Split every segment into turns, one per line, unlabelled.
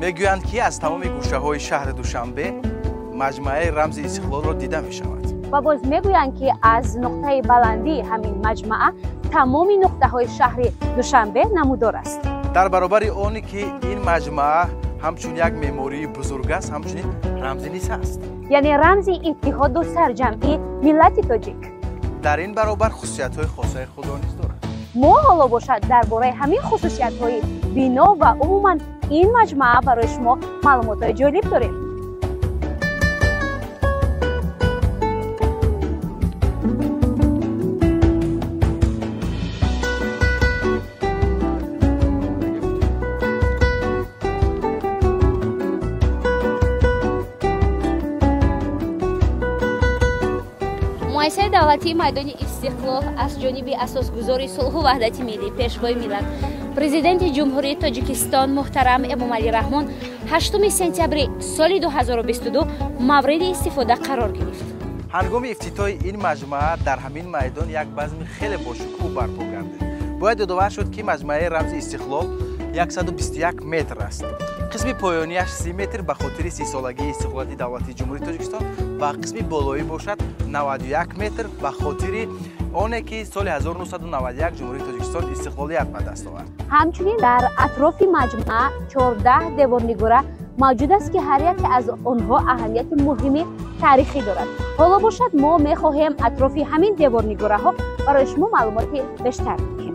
میگویند که از تمام گوشه‌های شهر دوشنبه مجمع رمز استقلال را دیده می‌شود.
و باز میگویند که از نقطه بلندی همین مجمع تمام نقطه‌های شهر دوشنبه نمودار است.
در برابر آنی که این مجمع همچون یک مموری بزرگ است، همچنین رمزی نیز است.
یعنی رمز اتحاد و سرجمعی ملت تاجیک.
در این برابر خصوصیت‌های خاصه خود نیز دارد.
ما حالا باشد درباره همین خصوصیت‌های بنا و عموما این مجمع برای شما معلومات جالب داریم. مؤسسه دولتی میدان استقلال از جانب اساسگذار صلح و وحدت ملی پیشوای ملت پرزیدنت جمهوری تاجیکستان محترم امامعلی رحمان 8 سپتامبر سال 2022 مورد استفاده قرار گرفت.
هنگام افتتاح این مجمع در همین میدان یک بزم خیلی باشکوه برپا گردید. باید یادآور شد که مجمع رمز استقلال 121 متر است. قسم پایانیش 30 متر به خاطر 30 سالگی استقلالی دولت جمهوری تاجیکستان و قسم بالایی باشد 91 متر به خاطر آنه که سال 1991 جمهوری تاجیکستان استقلالیت به دست آورد.
همچنین در اطراف مجمع 14 دیوارنگاره موجود است که هر یک از آنها اهمیت مهمی تاریخی دارد. حالا باشد ما می‌خواهیم اطراف همین دیوارنگاره ها برای شما معلومات بیشتر بدهیم.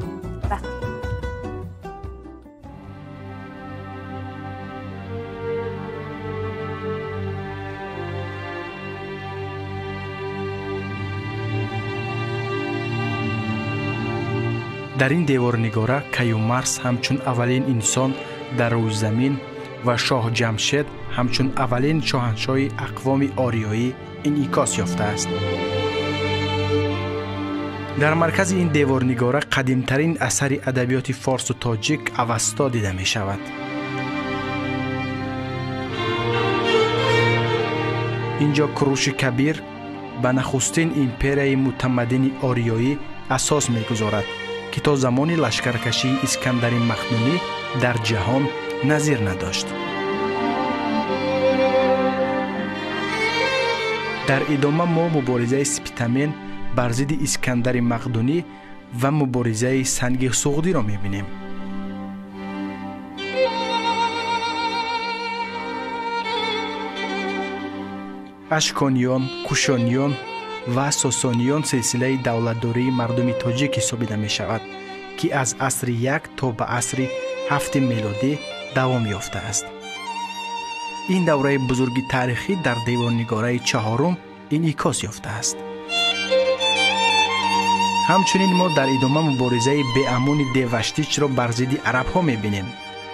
در این دیوارنگاره کیومرث همچون اولین انسان در روی زمین و شاه جمشید همچون اولین شاهنشاه اقوام آریایی انعکاس یافته است. در مرکز این دیوارنگاره قدیمترین اثر ادبیات فارس و تاجیک اوستا دیده می شود. اینجا کوروش کبیر به نخستین ایمپریای متمدن آریایی اساس می گذارد که تا زمان لشکرکشی اسکندر مقدونی در جهان نظیر نداشت. در ادامه ما مبارزه سپیتامین بر ضد اسکندر مقدونی و مبارزه سنگ سغدی را می‌بینیم. اشکانیان، کوشانیان و ساسانیان سلسله دولتداری مردم تاجیک حسابیده می شود که از عصر 1 تا به عصر 7 میلادی دوام یافته است. این دوره بزرگی تاریخی در دیوارنگاره چهارم انعکاس یافته است. همچنین ما در ادامه مبارزه بی‌امان دیوشتیچ را بر ضد عرب ها می بینیم.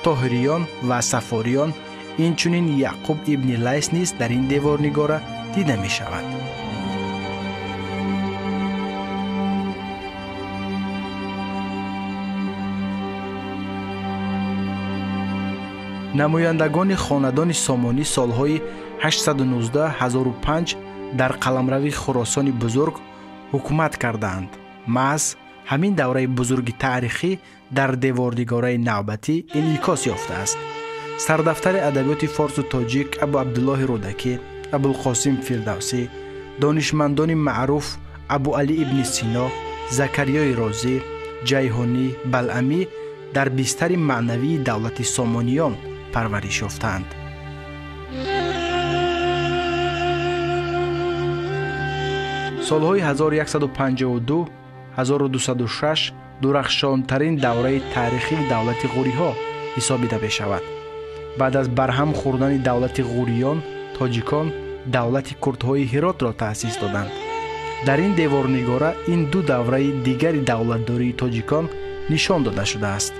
طاهریان و صفاریان اینچنین یعقوب ابن لیث نیز در این دیوارنگاره دیده می شود. نمایندگان خاندان سامانی سالهای 819-1005 در قلمرو خراسان بزرگ حکومت کردند. محض همین دوره بزرگ تاریخی در دیوارنگاره نوبتی انعکاس یافته است. سردفتر ادبیات فارس و تاجیک ابو عبدالله رودکی، ابوالقاسم فردوسی، دانشمندان معروف ابو علی ابن سینا، زکریای رازی، جیهانی، بلعمی در بستر معنوی دولت سامانیان پرورش یافتند. سالهای 1152 1206 درخشانترین دوره تاریخی دولت غوری ها حسابیده می شود. بعد از برهم خوردن دولت غوریان، تاجیکان دولت کردهای هرات را تأسیس دادند. در این دیوارنگاره این دو دوره دیگر دولتداری تاجیکان نشان داده شده است.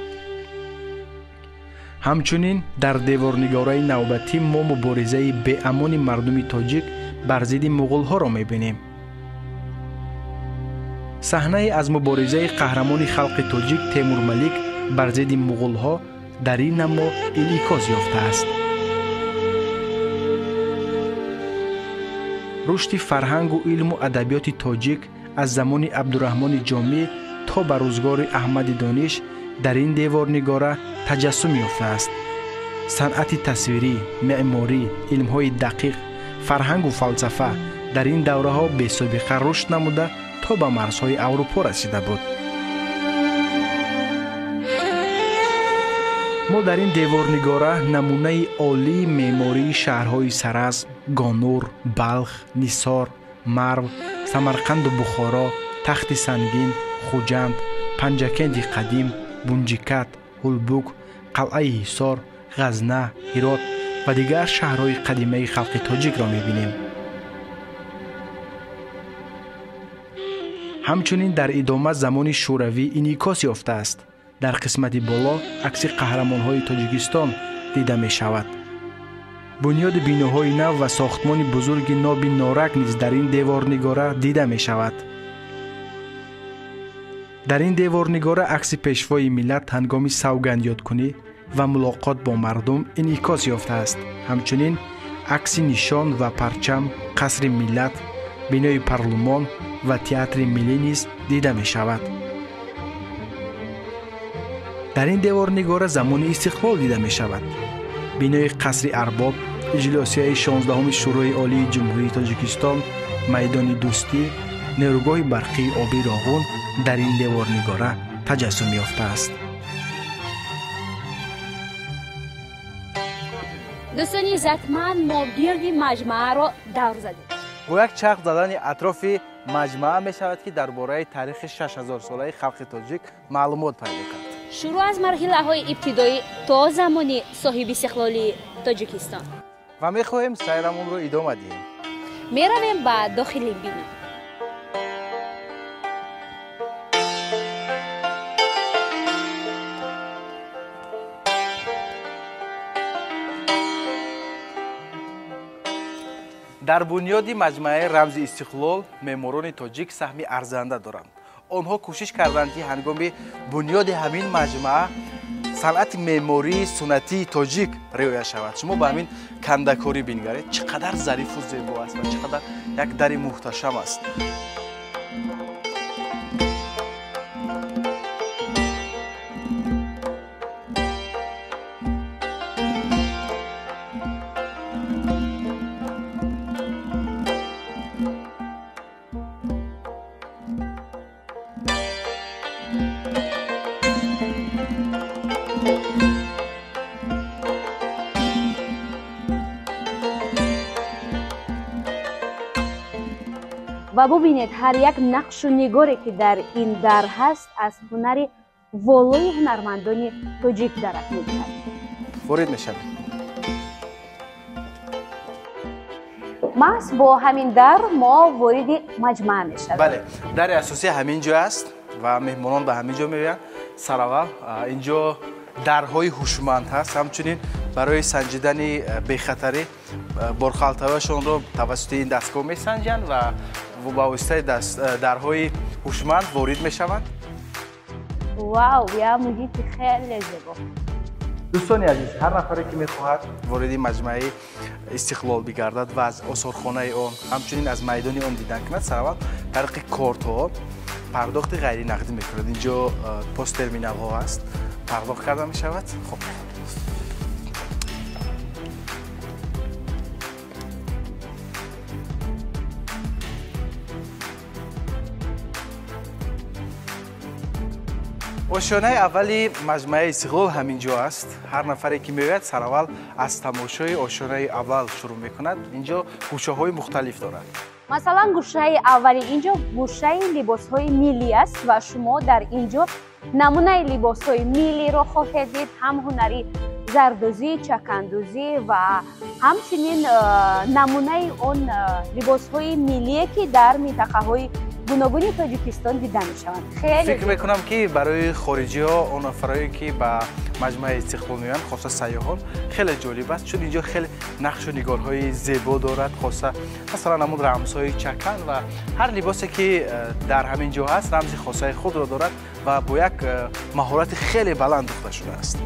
همچنین در دیوارنگاره نوبتی ما مبارزه بی‌امان مردم تاجیک بر ضد مغول ها را می‌بینیم. صحنه از مبارزه قهرمان خلق تاجیک تیمور ملیک بر ضد مغول ها در این نما انعکاس یافته است. رشد فرهنگ و علم و ادبیات تاجیک از زمان عبدالرحمن جامی تا به روزگار احمد دانش در این دیوارنگاره تجسم یافته است. صنعت تصویری، معماری، علم‌های دقیق، فرهنگ و فلسفه در این دوره‌ها بی‌سابقه رشد نموده تا به مرزهای اروپا رسیده بود. ما در این دیوارنگاره نمونه عالی معماری شهرهای سرز، گانور، بلخ، نیسار، مرو، سمرقند و بخارا، تخت سنگین، خوجند، پنجکند قدیم، بونجیکت، هلبوک، قلعه حصار، غزنه، هرات و دیگر شهرهای قدیمی خلق تاجیک را می‌بینیم. همچنین در ادامه زمان شوروی انعکاس یافته است. در قسمت بالا عکس قهرمان‌های تاجیکستان دیده می‌شود. بنیاد بیناهای نو و ساختمان بزرگ ناب نارک نیز در این دیوارنگاره دیده می‌شود. در این دیوارنگاره عکس پیشوای ملت هنگام سوگند یادکنی و ملاقات با مردم انعکاس یافته است. همچنین عکس نشان و پرچم قصر ملت، بنای پارلمان و تئاتر ملی نیز دیده می‌شود. در این دیوارنگاره زمان استقلال دیده می‌شود. بنای قصر ارباب، اجلاسیه 16 شورای عالی جمهوری تاجیکستان، میدان دوستی، نیروگاه برقی آبی راغون در این دیوارنگاره تجسم یافته است.
دوستان عزتمند، ما گرد مجمع را دور زدیم.
و یک چرخ زدن اطراف مجمع می شود که درباره تاریخ 6000 ساله خلق تاجیک معلومات پیدا کرد.
شروع از مرحله های ابتدایی تا زمانی صاحب استقلالی تاجیکستان.
و می خواهیم سیرمون رو ادامه دهیم.
می رویم به داخل بینی.
در بنیاد مجمع رمز استقلال معماران تاجیک سهمی ارزنده دارند. آنها کوشش کردند که هنگام بنیاد همین مجمع صنعت معماری سنتی تاجیک رعایت شود. شما با همین کندکاری بنگرید چقدر ظریف و زیبا است و چقدر یک در محتشم است.
و ببینید هر یک نقش و نگاری که در این در هست از هنر والای هنرمندان تاجیک درک می‌دهد.
وارد میشم.
محض با همین در ما وارد مجمع میشویم.
بله، در اساسی همین جا است و مهمانان به همین جا میآیند. سراول اینجا درهای هوشمند هست. همچنین برای سنجیدن بی‌خطری بارخالتواشون رو توسط این دستگاه میسنجند و با واسطه درهای هوشمند وارد میشوند.
واو، یا محیط خیلی زیبا.
دوستان عزیز، هر نفری که میخواهد وارد مجمع استقلال بگردد و از آثارخانه آن همچنین از میدان آن دیدن کند، سراول طریق کارت ها پرداخت غیر نقدی میکند. اینجا پست ترمینال ها است، پرداخت کرده می شود. خب آشیانه اولی مجمع استقلال همینجا است. هر نفری که میآید سراول از تماشای آشیانه اول شروع میکند. اینجا گوشه های مختلف دارد.
مثلا گوشه اولی اینجا گوشه لباس های ملی است و شما در اینجا نمونه لباس های ملی را خواهید دید، هم هنری زردوزی، چکندوزی و همچنین نمونه اون لباس های ملی که در منطقه های گوناگون تاجیکستان دیده میشوند. خیلی
فکر میکنم که برای خارجی ها اون نفرایی که به مجمع استقلال میان، خاصه سیاحان، خیلی جالب است چون اینجا خیلی نقش و نگارهای زیبا دارد، خاصه مثلا همون رمزهای چکن و هر لباسی که در همین جا هست رمز خاصه خود را دارد و با یک مهارت خیلی بلند دوخته شده است.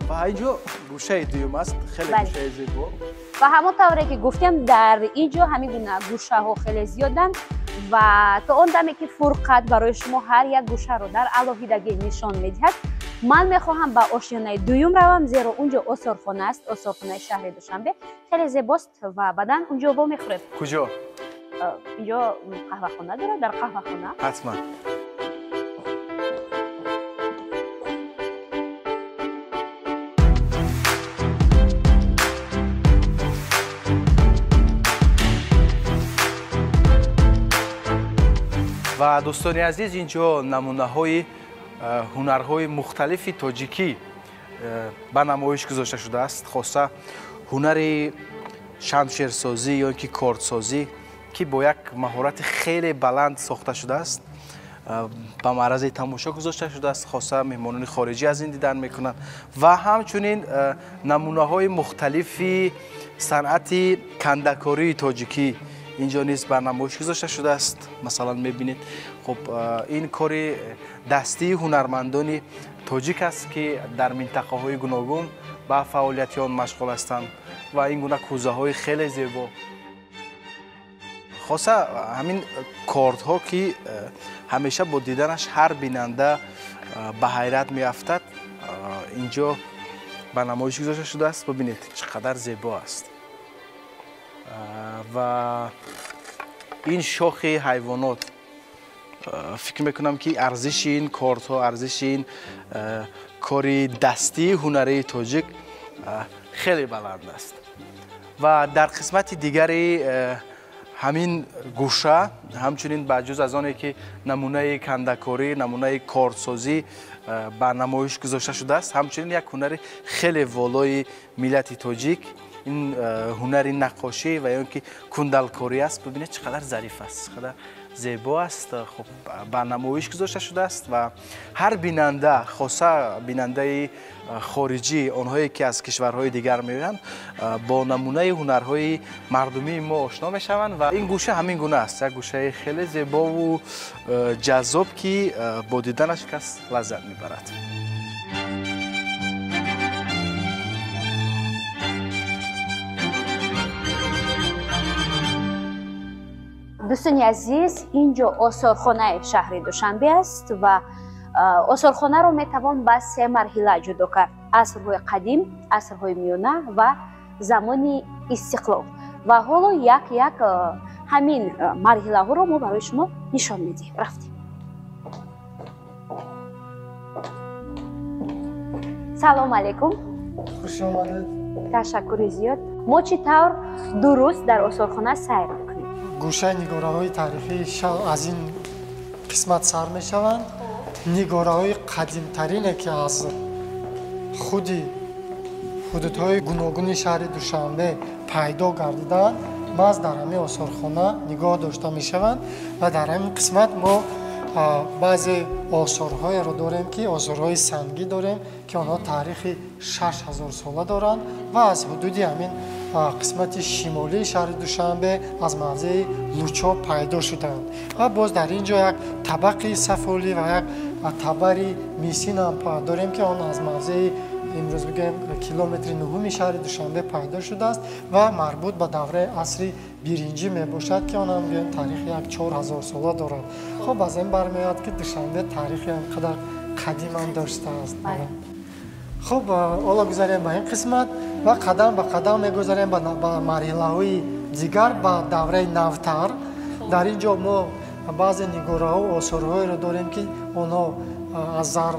و اینجا گوشه دوم است، خیلی گوشه زیبا.
و همونطوری که گفتم در اینجا همین گونه گوشه ها خیلی زیادن و تا اون دمی که فرقت برای شما هر یک گوشه رو در علاهیدگی نشان میدهد، من میخواهم به آشیانه دوم روم، زیرا اونجا آثارخانه است، آثارخانه شهر دوشنبه خیلی زیباست و بعداً اونجا با میخوریم.
کجا؟
اینجا قهوه خانه داره، در قهوه خانه.
حتما. و دوستان عزیز، اینجا نمونه‌های هنرهای مختلف تاجیکی به نمایش گذاشته شده است. خاصه هنر شمشیرسازی یا اینکه کاردسازی که با یک مهارت خیلی بلند ساخته شده است، به معرض تماشا گذاشته شده است. خاصه مهمانان خارجی از این دیدن میکنند و همچنین نمونه‌های مختلفی صنعت کنده‌کاری تاجیکی اینجا نیز به نمایش گذاشته شده است. مثلا میبینید خب این کار دستی هنرمندان تاجیک است که در منطقه های گوناگون به فعالیت آن مشغول هستند و این گونه کوزه های خیلی زیبا. خاصه همین کاردها که همیشه با دیدنش هر بیننده به حیرت میافتد، اینجا به نمایش گذاشته شده است. ببینید چقدر زیبا است. و این شاخ حیوانات، فکر میکنم که ارزش این کارت‌ها، ارزش این کاری دستی هنری تاجیک خیلی بلند است. و در قسمت دیگری همین گوشه همچنین بجز از آنه که نمونه کنده‌کاری، نمونه کاردسازی به نمایش گذاشته شده است، همچنین یک هنر خیلی والای ملت تاجیک، این هنر نقاشی و یا اینکه کندلکاری است. ببینید چقدر ظریف است، چقدر زیبا است. خب به نمایش گذاشته شده است و هر بیننده، خاصه بیننده خارجی، آنهایی که از کشورهای دیگر میآیند، با نمونه هنرهای مردمی ما آشنا میشوند و این گوشه همین گونه است، یک گوشه خیلی زیبا و جذاب که با دیدنش کس لذت میبرد.
دوستان عزیز، اینجا آثارخانه شهر دوشنبه است و آثارخانه رو میتوان به 3 مرحله جدا کرد: عصرهای قدیم، عصرهای میانه و زمان استقلال. و حالا یک یک همین مرحله ها رو ما برای شما نشان میدیم. رفتیم. سلام علیکم.
خوش آمدید.
تشکر زیاد. ما چطور درست در آثارخانه سیر میکنیم؟
گوشه نگاره‌های تاریخی از این قسمت سر میشوند. نگاره‌های قدیم‌ترینه که از خودی حدودهای گوناگون شهر دوشنبه پیدا گردیدند، باز در همین آثارخانه نگاه داشته میشوند و در همین قسمت ما بعضی آثارهای رو داریم که آثارهای سنگی داریم که آنها تاریخ 6000 ساله دارند و از حدود همین قسمت شمالی شهر دوشنبه از موضع لوچا پیدا شدند. و باز در اینجا یک طبق سفالی و یک تبری میسین هم داریم که آن از موضع امروز بگیم کیلومتر 9 شهر دوشنبه پیدا شده است و مربوط به دوره عصر برنجی می باشد که آن هم بگیم تاریخ 4000 ساله دارد. خب از این برمیاد که دوشنبه تاریخی اینقدر قدیم هم داشته است. خب حالا گذاریم به این قسمت و قدم به قدم میگذاریم به مرحله‌های دیگر به دوره نوتر. در اینجا ما بعضی نگاره‌ها و آثارهایی را داریم که آنها از زر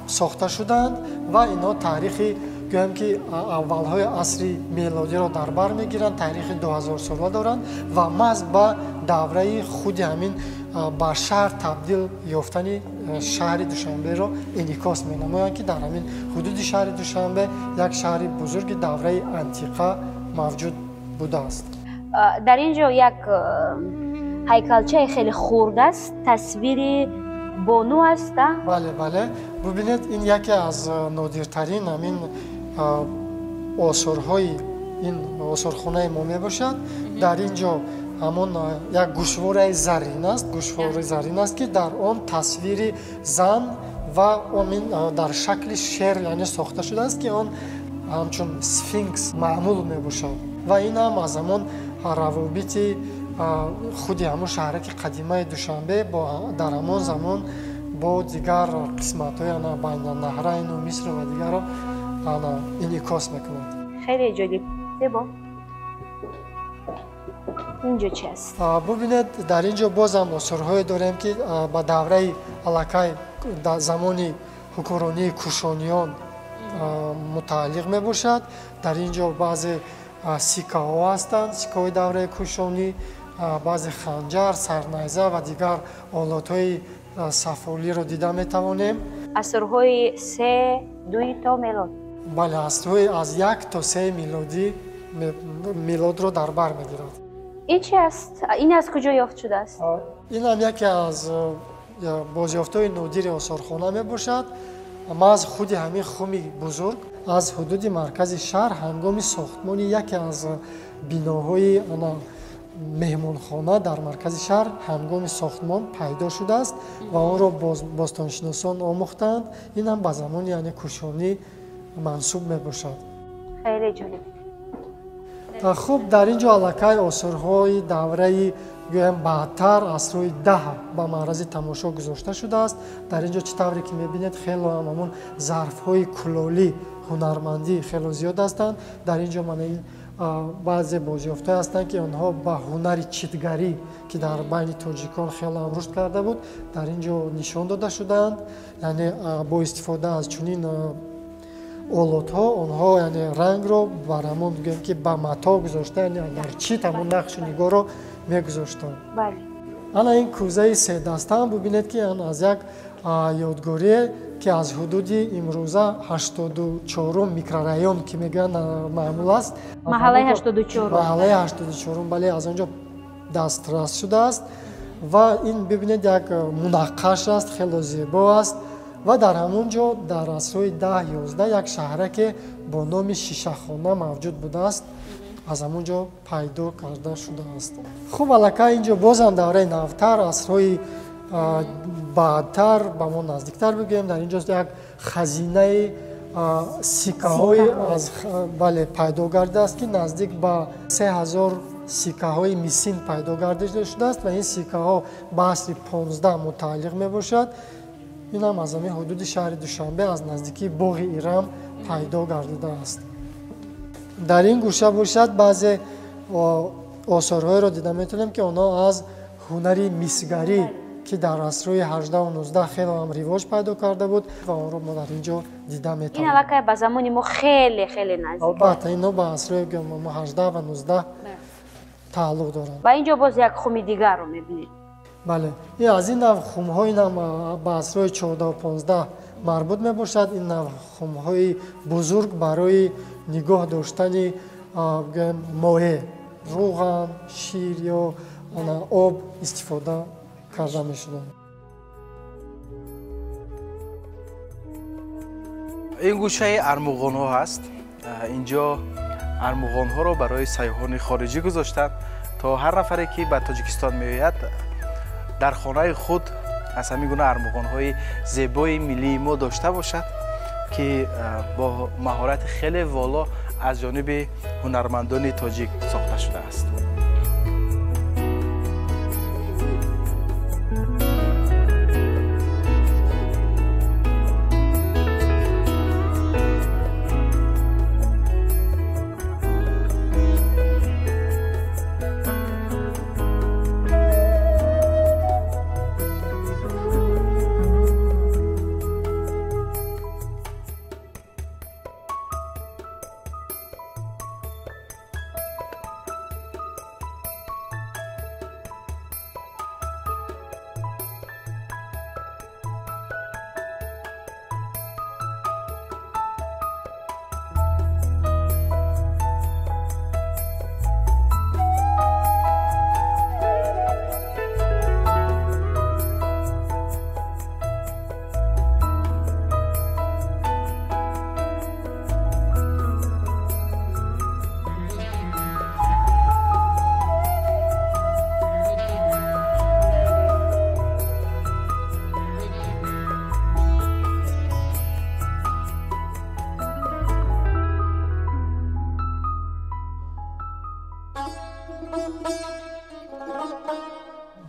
ساخته شدند و اینا تاریخی گویم که اولهای عصر میلادی را در بر میگیرند، تاریخ 2000 ساله دارند و محض به دوره خود همین بر شهر تبدیل یافتن شهر دوشنبه را انعکاس می‌نمایند که در همین حدود شهر دوشنبه یک شهر بزرگ دوره انتیقه موجود بوده است.
در اینجا یک هیکلچه خیلی خرد است، تصویر بانو است.
بله بله، ببینید این یکی از نادرترین همین آثارهای این آثارخانه ما میباشد. در اینجا همون یک گوشواره زرین است، گوشواره زرین است که در آن تصویر زن و آن در شکل شیر یعنی ساخته شده است که آن همچون سفینکس معمول میباشد و این هم از همون روابط худи ҳамон шаҳраки қадимаи душанбе дар ҳамон замон бо дигар қисматҳои байнанаҳрайну миср ва дигарро инъикос мекунад.
خیلی جالب. زیبا. اینجا چی است؟
ببینید در اینجا بازم آثارهایی داریم که با دوره الکای زمانی حکمرانی کوشانیان متعلق می باشد. در اینجا بعضی سکه ها هستند، سکه های دوره کوشانی، بعضی خنجر، سرنیزه و دیگر آلات های سفالی رو دیده می توانیم.
عصرهای 3 2 تا میلاد.
بله، عصرهای از 1 تا 3 میلاد رو در بر میگیرد.
این چی است؟ این از کجا یافت شده است؟
این هم یکی از بازیافت‌های نادر آثارخانه می باشد. ما از خود همین خم بزرگ از حدود مرکز شهر هنگام ساختمان یکی از بناهای مهمانخانه در مرکز شهر هنگام ساختمان پیدا شده است و آن را باستانشناسان آموختند. این هم به زمان یعنی کوشانی منسوب می باشد.
خیلی جالب.
خوب، در اینجا الکای آثارهای دوره گویم بعدتر عصرهای 10 به معرض تماشا گذاشته شده است. در اینجا چطوری که میبینید خیلی همون ظرفهای کلالی هنرمندی خیلی زیاد هستند. در اینجا من این بعضی بازیافته هستند که آنها با هنر چیتگری که در بین تاجیکان خیلی هم رشد کرده بود در اینجا نشان داده شدند. یعنی با استفاده از چنین آلات ها آنها یعنی رنگ رو برامون میگن که با متا گذاشتن، یعنی در چیت همون نقش نگاه رو میگذاشتن.
بله.
الان این کوزه 3 دسته هم ببینید که از یک یادگاری که از حدود امروزه 84 میکرورایون که میگن معمول است.
محله 84.
محله 84 بله، از آنجا دسترس شده است و این ببینید یک منقش است، خیلی زیبا است. و در همونجا در عصرهای 10-11 یک شهرک با نام شیشه‌خانه موجود بوده است، از همونجا پیدا کرده شده است. خب الکه اینجا بازم دوره نوتر عصرهای بعدتر با ما نزدیکتر بگیم. در اینجا یک خزینه سکه های از بله پیدا گردیده است که نزدیک به 3000 سکه های میسین پیدا گردیده شده است و این سکه ها به عصر 15 متعلق می باشد. این هم از همین حدود شهر دوشنبه از نزدیکی باغ ایرم پیدا گردیده است. در این گوشه باشد بعضی آثارهای را دیده میتونیم که آنها از هنری میسگری که در عصرهای 18 و 19 خیلی هم رواج پیدا کرده بود و آن را ما در اینجا دیده میتونیم.
این علاقه به زمان ما خیلی نزدیک.
البته اینا به عصرهای 18 و 19 تعلق دارند.
و اینجا باز یک خم دیگر رو میبینید.
بله، این از این نوع خم‌های به عصرهای 14 و 15 مربوط می باشد. این نوع خم‌های بزرگ برای نگاه داشتن مایع، روغن، شیر یا آب استفاده کرده می شدند.
این گوشه ارمغان‌ها هست. اینجا ارمغان‌ها رو برای سیاحان خارجی گذاشتند تا هر نفری که به تاجیکستان میآید در خانه خود از همین گونه ارمغان‌های زیبای ملی ما داشته باشد که با مهارت خیلی والا از جانب هنرمندان تاجیک ساخته شده است.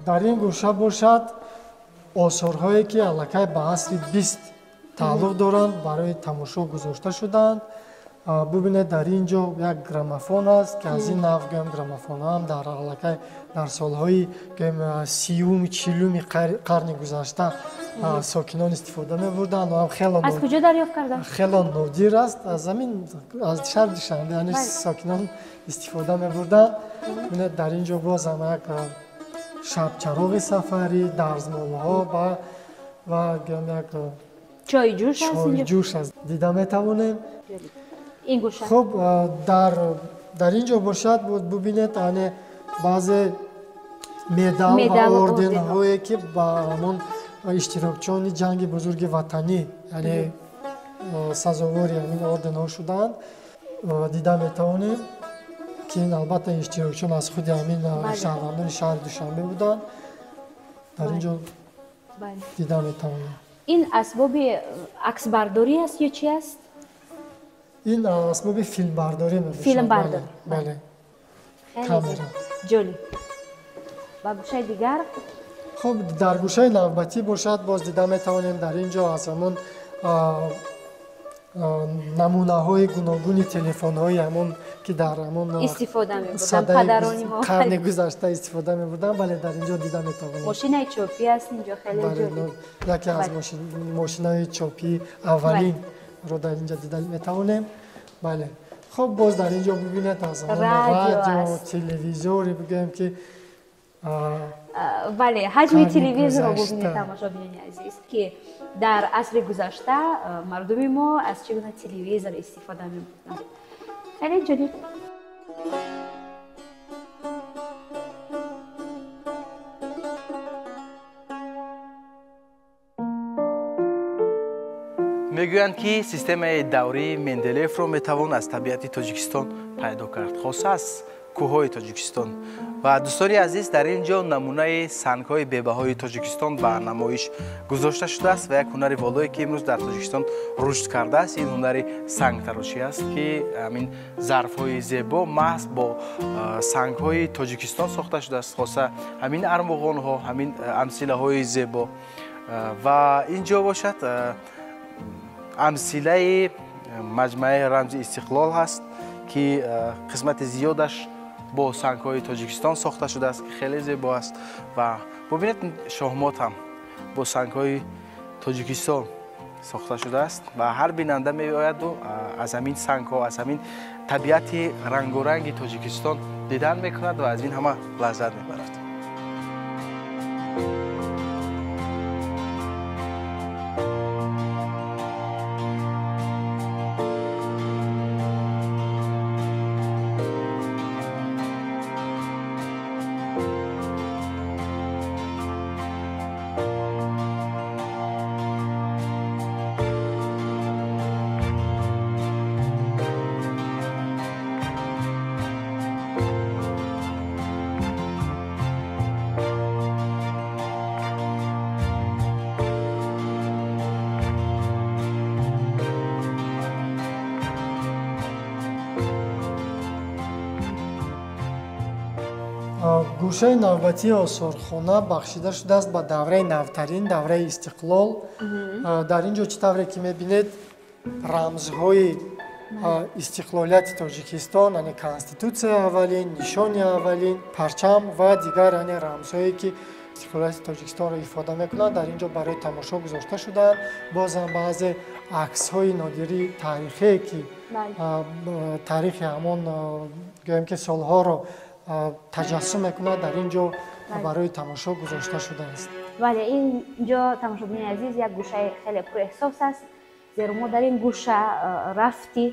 дар ин гӯша бошад осорҳое ки аллакай ба асри 20 тааллуқ доранд барои тамошо гузошта шудаанд. Бубинед дар ин ҷо як граммофон аст ки аз ин нав гӯям граммофонҳоам дар аллакай дар солҳои гӯям 30-40 қарни гузашта сокинон истифода мебурданд.
аз куҷо дарёфт карданд?
хело нодир аст. аз замин аз шаҳри Душанбе яъне сокинон истифода мебурданд. бубинед дар ин ҷо боз ҳам як шабчароғи сафарӣ, дарзмолҳо ва гӯям як чойҷӯш аст дида метавонем.
ин гӯша
хуб дар ин ҷо бошад бубинед ане баъзе медал ва орденҳое ки ба ҳамон иштирокчиёни ҷанги бузурги ватанӣ яъне сазовори ҳамин орденҳо шудаанд дида метавонем ки ин албатта иштирокчиён аз худи ҳамин шаҳрвандони шаҳри Душанбе буданд. дар ин ҷо дида метавонем.
ин асбоби аксбардорӣ аст ё чи аст?
ин асбоби филмбардорӣ мебошад.
Филмбардор.
бале.
камера. ҷолиб. ва гӯшаи дигар?
хуб дар гӯшаи навбатӣ бошад боз дида метавонем дар ин ҷо аз ҳамон намунаҳои гуногуни телефонҳои ҳамон ки дар ҳамон
истифода мебурданд падарони мо
қарни гузашта истифода мебурданд бале дар ин ҷо дида метавонем.
мошинаи чопӣ аст ин ҷо хеле ҷолиб.
яке аз мошинаи чопии аввалинро дар ин ҷо дида метавонем. бале. хуб боз дар ин ҷо бибинед аз радио телевизори бигӯем ки
бале ҳаҷми телевизорро бубинед тамошобинони азиз ки дар асри гузашта мардуми мо аз чӣ гуна телевизор истифода мебурданд. хеле ҷолиб.
мегӯянд ки системаи даврии Менделеевро метавон аз табиати Тоҷикистон пайдо кард, хоса аз кӯҳҳои Тоҷикистон. ва дӯстони азиз, дар ин ҷо намунаи сангҳои бебаҳои Тоҷикистон ба намоиш гузошта шудааст ва як ҳунари волое ки имрӯз дар Тоҷикистон рушд кардааст, ин ҳунари сангтарошӣ аст ки ҳамин зарфҳои зебо маҳз бо сангҳои Тоҷикистон сохта шудааст, хоса ҳамин армоғонҳо, ҳамин амсилаҳои зебо. ва ин ҷо бошад амсилаи маҷмӯаи рамзи истиқлол ҳаст ки қисмати зиёдаш бо сангҳои Тоҷикистон сохта шудааст ки хеле зебо аст. ва бубинед шоҳмот ҳам бо сангҳои Тоҷикистон сохта шудааст ва ҳар бинанда меояду аз ҳамин сангҳо, аз ҳамин табиати рангоранги Тоҷикистон дидан мекунад ва аз ин ҳама лаззат мебарад.
гӯшаи навбатии осорхона бахшида шудааст ба давраи навтарин, давраи истиқлол. дар ин ҷо чӣ тавре ки мебинед рамзҳои истиқлолияти Тоҷикистон, яъне конститутсияи аввалин, нишони аввалин, парчам ва дигар яъне рамзҳое ки истиқлолияти Тоҷикистонро ифода мекунанд дар ин ҷо барои тамошо гузошта шудаанд. боз ҳам баъзе аксҳои нодирии таърихие ки таърихи ҳамон гӯем ки солҳоро таҷассум мекунад дар ин ҷо барои тамошо гузошта шудааст.
бале ин ҷо тамошобини азиз як гӯшаи хеле пурэҳсос аст, зеро мо дар ин гӯша рафти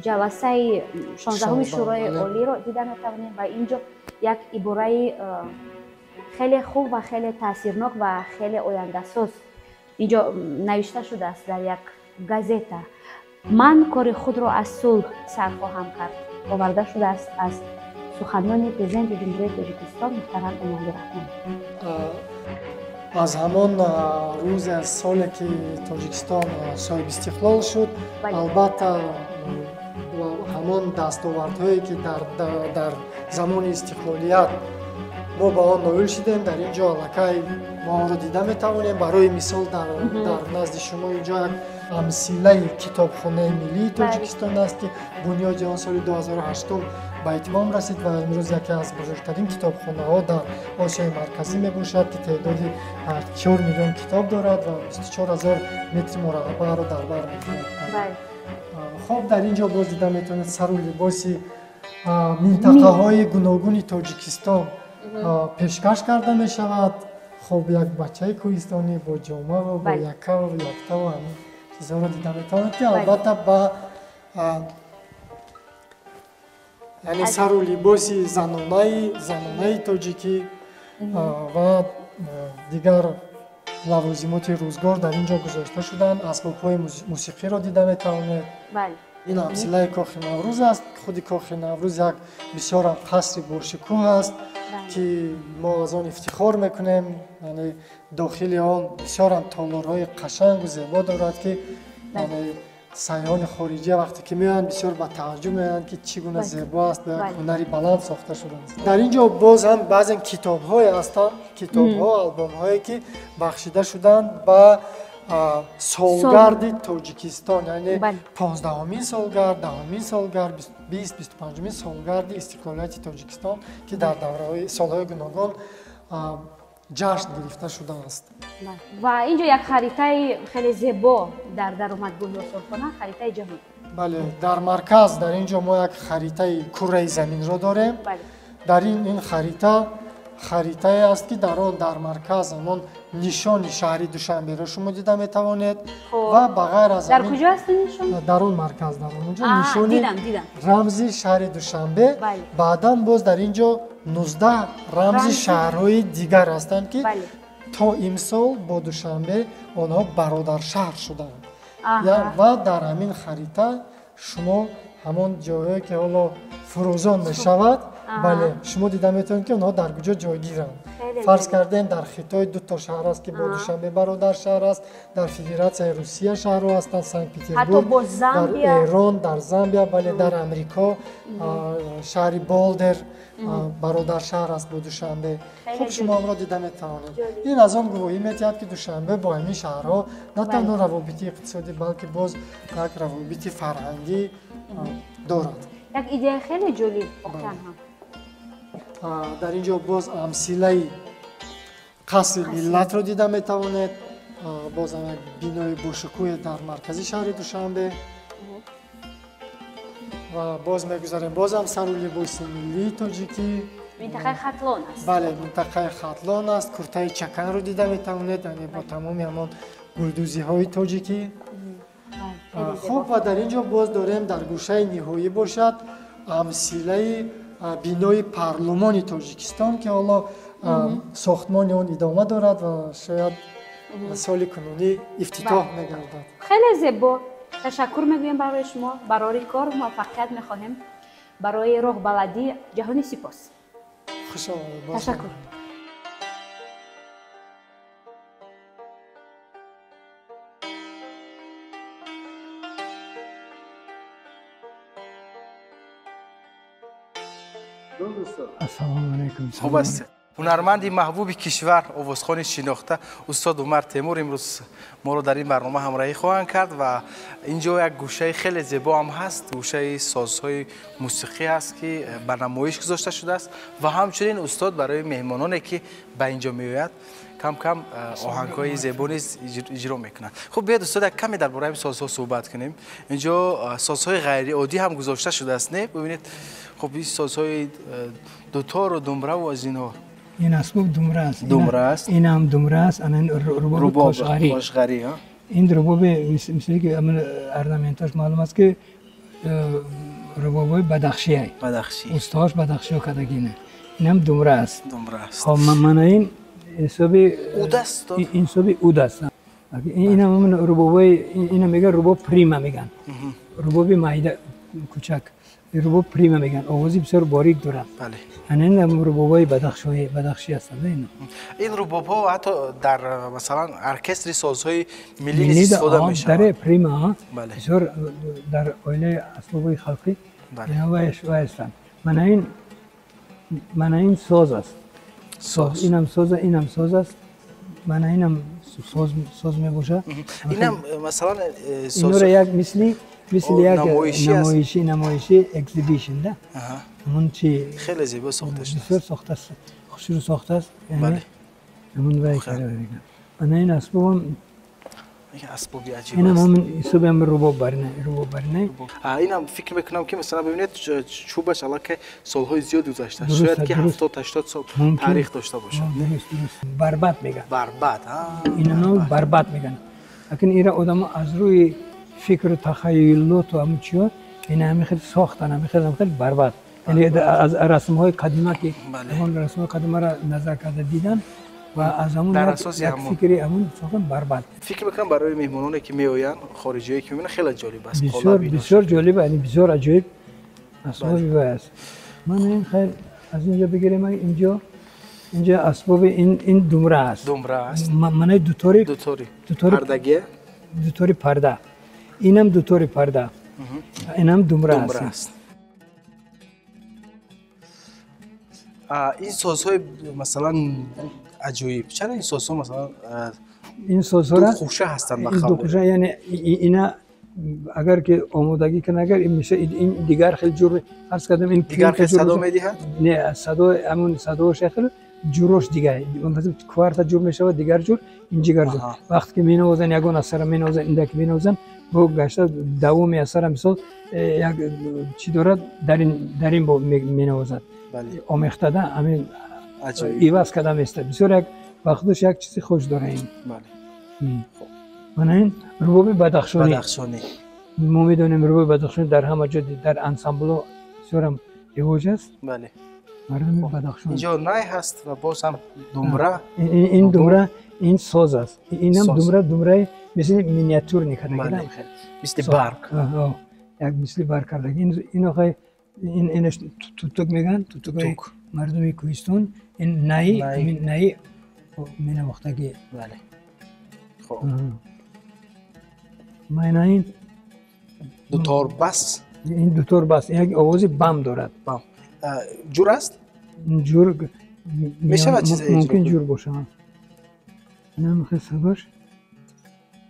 ҷаласаи 16-уми шӯрои олиро дида метавонем ва ин ҷо як ибораи хеле хуб ва хеле таъсирнок ва хеле ояндасоз ин ҷо навишта шудааст дар як газета. ман кори худро аз сулҳ сар хоҳам кард. оварда шудааст аз суханбони президенти ҷумҳурияи Тоҷикистон муҳтарам Эмомалӣ Раҳмон.
аз ҳамон рӯзе аз соле ки Тоҷикистон соҳиби истиқлол шуд, албатта ҳамон дастовардҳое ки дар замони истиқлолият ما با آن نویل شدیم. در اینجا علاقه ما رو دیده میتوانیم. برای مثال در نزد شما اینجا یک امثله کتابخانه ملی تاجیکستان است که بنیاد آن سال 2008 به اتمام رسید و امروز یکی از بزرگترین کتابخانه ها در آسیای مرکزی می باشد که تعدادی 4 میلیون کتاب دارد و 24000 متر مربع را در بر میگیرد. خب در اینجا باز دیده میتونید سر و لباسی منطقه های گوناگون تاجیکستان پیشکش کرده می شود. خب یک بچه کوهستانی با جامه و با یکه و یافته و همین چیزها را دیده میتونید که البته با یعنی سر و لباسی زنانه تاجیکی و دیگر لوازمات روزگار در اینجا گذاشته شدند. اسباب‌های موسیقی را دیده میتوانید. این امثله کاخ نوروز است. خود کاخ نوروز یک بسیار قصر باشکوه است که ما از آن افتخار میکنیم. یعنی داخل آن بسیار تالارهای قشنگ و زیبا دارد که یعنی سیاحان خارجی وقتی که میان بسیار با تعجب میان که چگونه زیبا است و هنری بلند ساخته شده است. در اینجا باز هم بعضی کتاب‌های هستند، کتاب‌ها، آلبوم‌هایی که بخشیده شدند به سالگرد تاجیکستان، یعنی 15مین سالگرد، 10مین سالگرد، 20 25مین سالگرد استقلالیت تاجیکستان که در دوره‌های سال‌های گوناگون جشن گرفته شده است.
و اینجا یک خریطه خیلی زیبا در اومدگاه سرخانه، خریطه جهان.
بله، در مرکز در اینجا ما یک خریطه کره زمین را داریم. در این خریطه است که در آن در مرکز همان نشان شهر دوشنبه را شما دیده میتوانید و بغیر از
در کجا است نشان؟
در اون مرکز در اونجا نشان رمز شهر دوشنبه. بعداً باز در اینجا 19 رمز شهرهای دیگر هستند که تا امسال با دوشنبه آنها برادر شهر شدند. و در همین خریطه شما همان جاهایی که حالا فروزان می شود، بله شما دیده میتونید که اونها در کجا جایگیرند. فرض کردیم در خطای 2 شهر است که با دوشنبه برادر شهر است. در فدراسیون روسیه شهرها هستند، سنت پترزبورگ، در ایران، در زامبیا، بله در امریکا شهر بالدر برادر شهر است با دوشنبه. خب شما هم را دیده میتوانید. این از آن گواهی میدهد که دوشنبه با همین شهرها نه تنها روابط اقتصادی بلکه باز یک روابط فرهنگی دارد.
یک ایده خیلی جالب واقعا.
در اینجا باز امثله قصر ملت را دیده میتوانید. باز هم یک بینای باشکوه در مرکزی شهر دوشنبه و باز میگذاریم باز هم سر و لباس ملی تاجیکی.
منطقه ختلان است.
بله منطقه ختلان است. کرته چکن رو دیده میتوانید، یعنی با تمام همان گلدوزی های تاجیکی. خب و در اینجا باز داریم در گوشه نهایی باشد امثله بینای پارلمان تاجیکستان که حالا ساختمان اون ادامه دارد و شاید سال کنونی افتتاح می‌گردد.
خیلی زیبا. تشکر میگویم برای شما. برای کار موفقیت می‌خواهیم. برای راه بلدی جهانی سپاس.
خوش آمدید.
تشکر.
السلام علیکم.
خوب است. هنرمندی محبوب کشور، آوازخوان شناخته استاد عمر تیمور امروز ما رو در این برنامه همراهی خواهند کرد و اینجا یک گوشه خیلی زیبا هم هست، گوشه سازهای موسیقی هست که به نمایش گذاشته شده است و همچنین استاد برای مهمانانی که به اینجا میآید کم کم آهنگ‌های زیبا نیز اجرا میکنند. خب بیاید استاد کمی درباره این سازها صحبت کنیم. اینجا سازهای غیر عادی هم گذاشته شده است، نه؟ ببینید خب این سازهای دوتار و دمبره و از اینها.
این اسباب دمبره است.
دمبره است.
این هم دمبره است. این رباب
قاشقری ها.
این رباب مثل که ارنامنتاش معلوم است که ربابای بدخشی است.
بدخشی.
استادش بدخشی و کدگینه. این هم دمبره است.
دمبره است.
خب من این حساب
اود است.
این حساب اود است. این هم ربابای این میگن رباب پریما میگن. رباب مایده کوچک. رباب پریما میگن. آوازی بسیار باریک دارد.
بله.
این ربابای بدخشی هستند.
این رباب ها حتی در مثلا ارکستر سازهای ملی استفاده میشه.
در پریما
بله.
بسیار در عائله اسباب خلقی
بله.
اینا هستند. من این ساز است. ساز اینم ساز اینم ساز است من اینم ساز میباشه
اینم مثلا
اینو را یک مثل یک نمایشی اکزیبیشن ده همون چی
خیلی زیبا ساخته شده
بسیار ساخته است خوشی رو ساخته است
بله
همون وای کرده دیگه من این اسبابم
این اسبابی عجیب
اینم
است
همون اسبابم رباب برنه
اینم فکر میکنم که مثلا ببینید چوبش الان که سالهای زیاد گذشته شاید که 70 80 سال تاریخ داشته باشه
درست برباد میگن
برباد
اینو برباد میگن لیکن ایرا آدم از روی فکر و تخیلات و همون چیات این همه خیلی ساختن همه خیلی برباد یعنی از رسم های قدیمه که همون رسم های قدیمه را نظر کرده دیدن و از همون یک فکری همون ساختن برباد
فکر میکنم برای مهمونانی که میآیند خارجیایی که میبینن خیلی جالب است
بسیار جالب یعنی بسیار عجیب اسباب است من این خیر از اینجا بگیریم اینجا اسباب این دومره است من دوتوری پرده اینم دوتوری پرده اینم دومره است
این سازهای مثلا عجیب چرا این سازها مثلا
این سازها
خوشه هستن
دو خوشه یعنی اینا اگر که آمادگی کنه اگر این میشه این دیگر خیلی جور عرض کردم این
دیگر خیلی صدا میدهد
نه صدا همون صدا شکل جوروش دیگه مثلا کوارت جور میشه و دیگر جور این دیگر جور وقتی که مینوزن یگون اثر مینوزن ایندا که مینوزن با گشته دومی اثر مثلا یک چی دارد در این با مینوزد آمیخته ده همین ایواز کدام است بسیار یک وقتش یک چیزی خوش داره این من این رباب بدخشانی ما میدونیم رباب بدخشانی در همه جا در انسامبل بسیار ایواج است
بله
مردم بدخشان
اینجا نای هست و باز هم دومره
این دومره این ساز است اینم دومره مثل مینیاتور نکرده
مثل برق
یک مثل برق کرده اینو اینش توتوک میگن توتوک مردم کوهستان این نای من وقتگی
بله خب
من این
دوتار بس
این دوتار بس یک آواز بم دارد
جور است
جور
میشه چیزی
ممکن جور باشه من خیلی صداش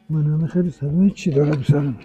من خیلی صدای چی دارد بسرم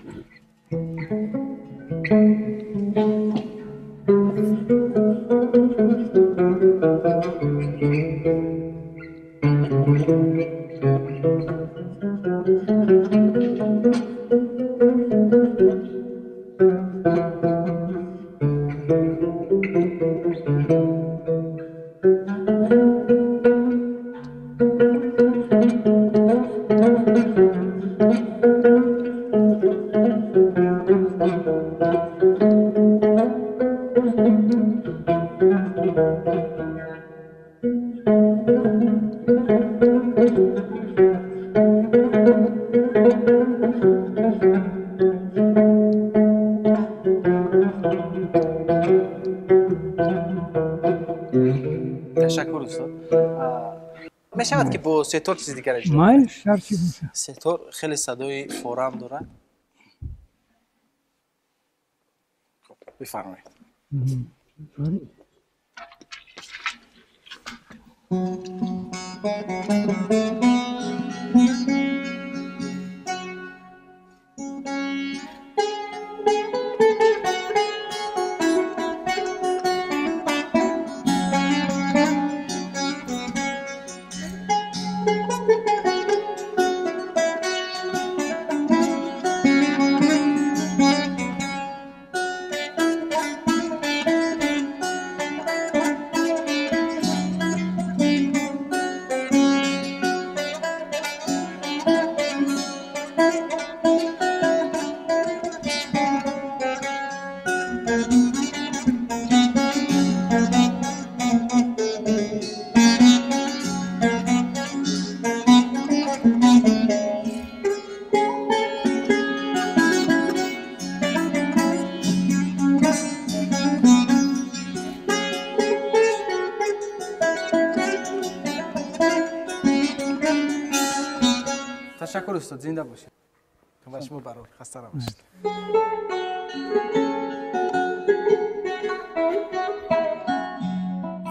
تشکر استاد میشود که با ستار چیز دیگر اجرا
مایل شرطی میشه
ستار خیلی صدای فورم داره بفرمایید تشکر استاد زنده باشید و شما برای خسته نباشید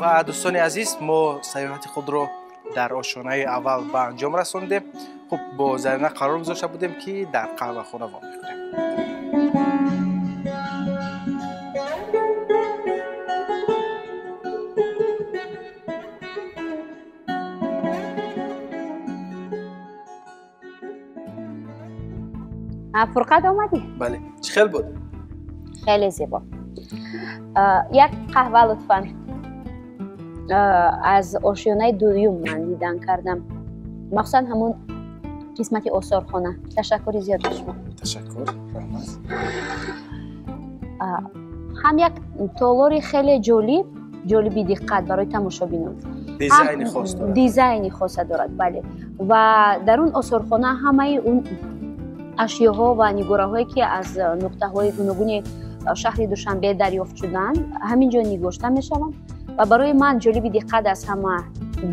و دوستان عزیز ما سیاحت خود رو در آشیانه اول به انجام رسوندیم. خب با زرینه قرار گذاشته بودیم که در قهوه خانه وام می‌کنیم.
فرقت آمدی؟
بله چه خیلی بود؟
خیلی زیبا. یک قهوه لطفاً. از آشیانه دوم من دیدن کردم، مخصوصا همون قسمت آثارخانه. تشکری زیاد به شما.
تشکر. رحمت.
هم یک تالاری خیلی جالبی دقت برای تماشابینان.
دیزاین خاص دارد.
دیزاین خاص دارد، بله. و در اون آثارخانه همه اون اشیاءها و نگاره‌هایی که از نقطه‌های گوناگون شهر دوشنبه دریافت شدند همینجا نگاشته می‌شوند. و برای من جالب دقت از همه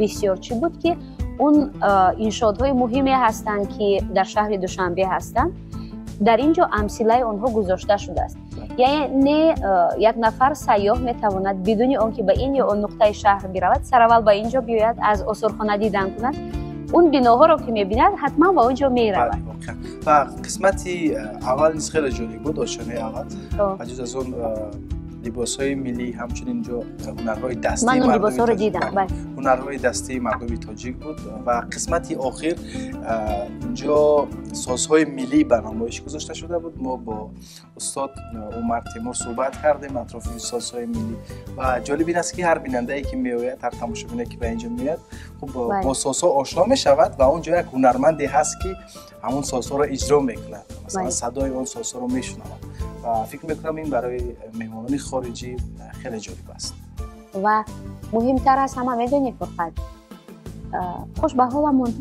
بسیار چی بود که اون انشاءهای مهمی هستند که در شهر دوشنبه هستند، در اینجا امثله آنها گذاشته شده است. یعنی یک نفر سیاح میتواند بدون آنکه به این یا آن نقطه شهر برود سراول به اینجا بیاید، از آثارخانه دیدن کند، اون بناها رو که میبیند حتما به اونجا میرود.
و قسمتی اول نیز خیلی جالب بود. آشیانه اول بجز از اون لباس‌های ملی، همچنین اینجا هنرهای دستی
من اون لباس‌ها رو دیدم. بله.
هنرهای دستی مردم تاجیک بود و قسمتی آخر اینجا سازهای ملی به نمایش گذاشته شده بود. ما با استاد عمر تیمور صحبت کردیم اطراف سازهای ملی و جالب این است که هر بیننده‌ای که میآید، هر تماشاگری که به اینجا میاد، خب با سازها آشنا میشود و اونجا یک هنرمندی هست که همون سازها رو اجرا میکنه، مثلا صدای اون سازها رو میشنوه و فکر میکنم این برای مهمانان خارجی خیلی جالب است.
و مهمتر از همه میدونی فرقت، خوش به حالمون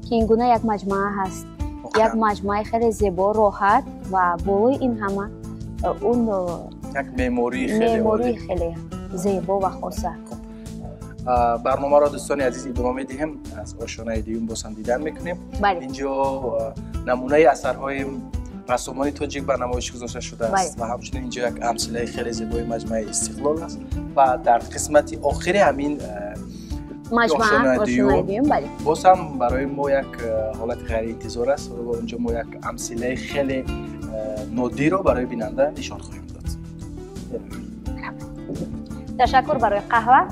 که این گونه یک مجموعه هست، یک مجموعه خیلی زیبا، راحت و بالای این همه اون
یک معماری خیلی
زیبا و خاصه.
برنامه را دوستان عزیز ادامه میدیم، از آشیانه دیوم بازم دیدن میکنیم.
بله.
اینجا نمونه اثرهای رسومان تاجیک به نمایش گذاشته شده است و همچنین اینجا یک امثله خیلی زیبای مجمع استقلال است و در قسمت آخر همین
مجمع آشیانه دیوم
باز هم برای ما یک حالت غیر انتظار است و اینجا ما یک امثله خیلی نادر رو برای بیننده نشان خواهیم داد.
تشکر برای قهوه.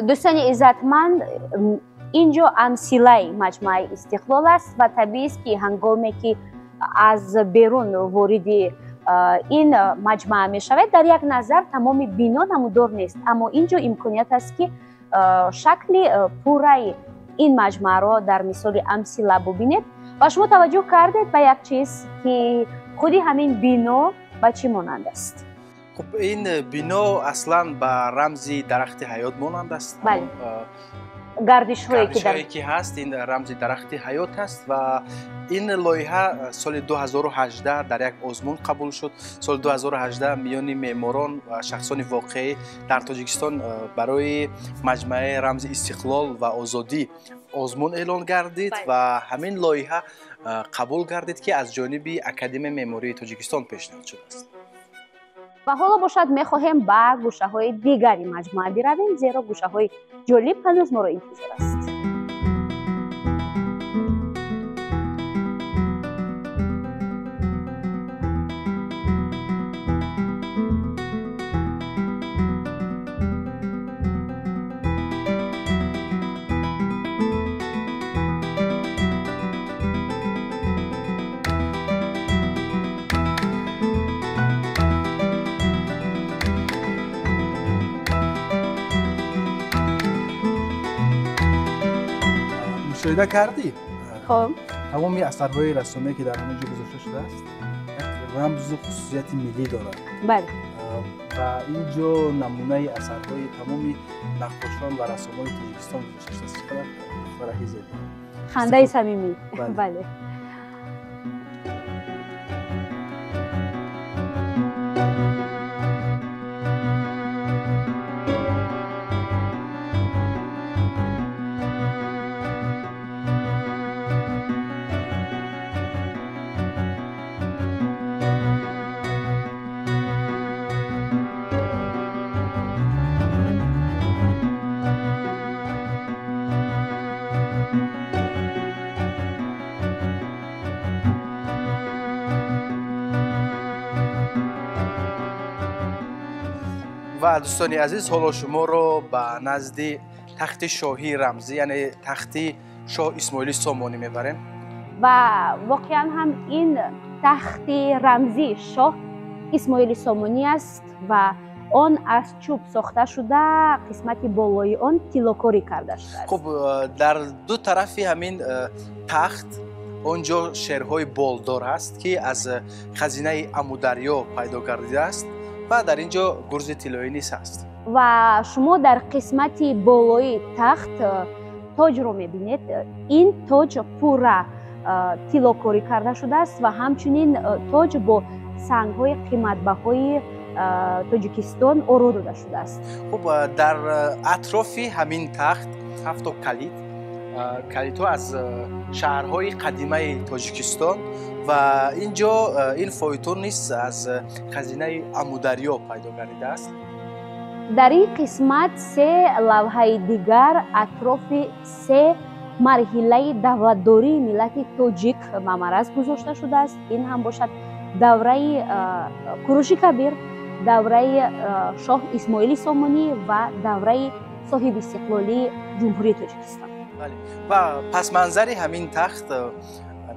دوستان عزتمند، اینجا امثله مجمع استقلال است و طبیعی است که هنگامی که از بیرون وارد این مجمع می شود در یک نظر تمام بنا نمودار نیست، اما اینجا امکانیت است که شکل پوره این مجمع را در مثال امثله ببینید و شما توجه کردید به یک چیز که خودی همین بنا به چی مانند است؟
خب این بنا اصلا به رمزی درخت حیات مانند است.
بله. گردش هایی
که هست این رمزی درخت حیات است و این لایحه سال 2018 در یک آزمون قبول شد. سال 2018 میان معماران و شخصان واقعی در تاجیکستان برای مجمع رمز استقلال و آزادی آزمون اعلان گردید و همین لایحه قبول گردید که از جانب اکادمی معماری تاجیکستان پیشنهاد شده است.
و حالا باشد میخواهیم به گوشه های دیگری مجموعه برویم، زیرا گوشه های جالب هنوز ما را انتظار است.
مشاهده کردی؟
خب
تمامی اثرهای رسومی که در همینجا گذاشته شده است یک رمز و خصوصیت ملی دارد.
بله.
و اینجا نمونه اثرهای تمامی نقاشان و رسامای تاجیکستان گذاشته شده است. چقدر فرحی زیبا.
خنده صمیمی. بله.
و دوستان عزیز حالا شما رو به نزد تخت شاهی رمزی یعنی تخت شاه اسماعیل سامانی میبریم
و واقعا هم این تخت رمزی شاه اسماعیل سامانی است و آن از چوب ساخته شده، قسمت بالای آن طلاکاری کرده شده است.
خب در دو طرف همین تخت اونجا شهرهای بالدار است که از خزینه امودریا پیدا گردیده است و در اینجا گرز طلایی نیز است.
و شما در قسمت بالای تخت تاج رو میبینید. این تاج پورا طلاکاری کرده شده است و همچنین تاج با سنگ‌های قیمت‌بهای تاجیکستان آورده شده است.
خب در اطراف همین تخت 7 کلیدها از شهرهای قدیمه تاجیکستان و اینجا این فایتون نیست از خزینه امودریا پیدا گردیده است.
در این قسمت 3 لوحه دیگر اطراف 3 مرحله دولتداری ملت تاجیک به مرز گذاشته شده است. این هم باشد دوره کوروش کبیر، دوره شاه اسماعیل سامانی و دوره صاحب استقلالی جمهوری تاجیکستان.
و پس منظر همین تخت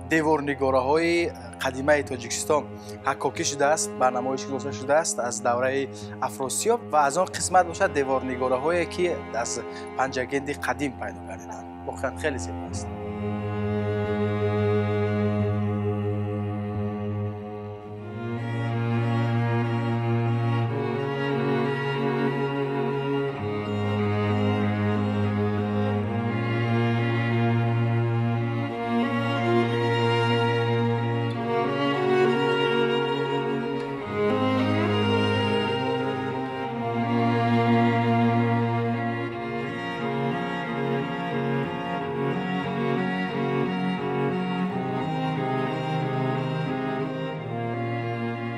دیوارنگاره‌های قدیمه تاجیکستان حکاکی شده است، برنمایش گذاشته شده است از دوره افراسیاب و از آن قسمت باشد دیوارنگاره‌هایی که از پنجگند قدیم پیدا گردیدند. واقعا خیلی زیبا است.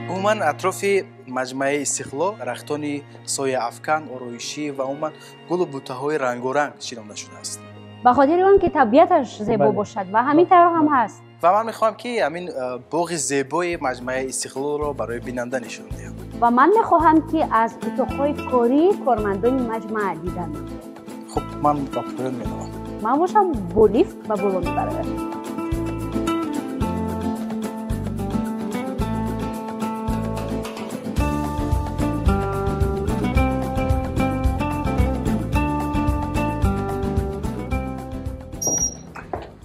عموما اطراف مجمع استقلال درختان سایه افکن، آرایشی و عموما گل و بوته‌های رنگارنگ چیدانده شده است.
به خاطر آنکه طبیعتش زیبا باشد و همین طرح هم هست.
و من میخوام که همین باغ زیبای مجمع استقلال را برای بیننده نشان دهم.
و من میخواهم که از اتاقهای کاری کارمندان مجمع دیدن.
خب من با پایان میروم.
من باشم با لیفت و بالا میبرم.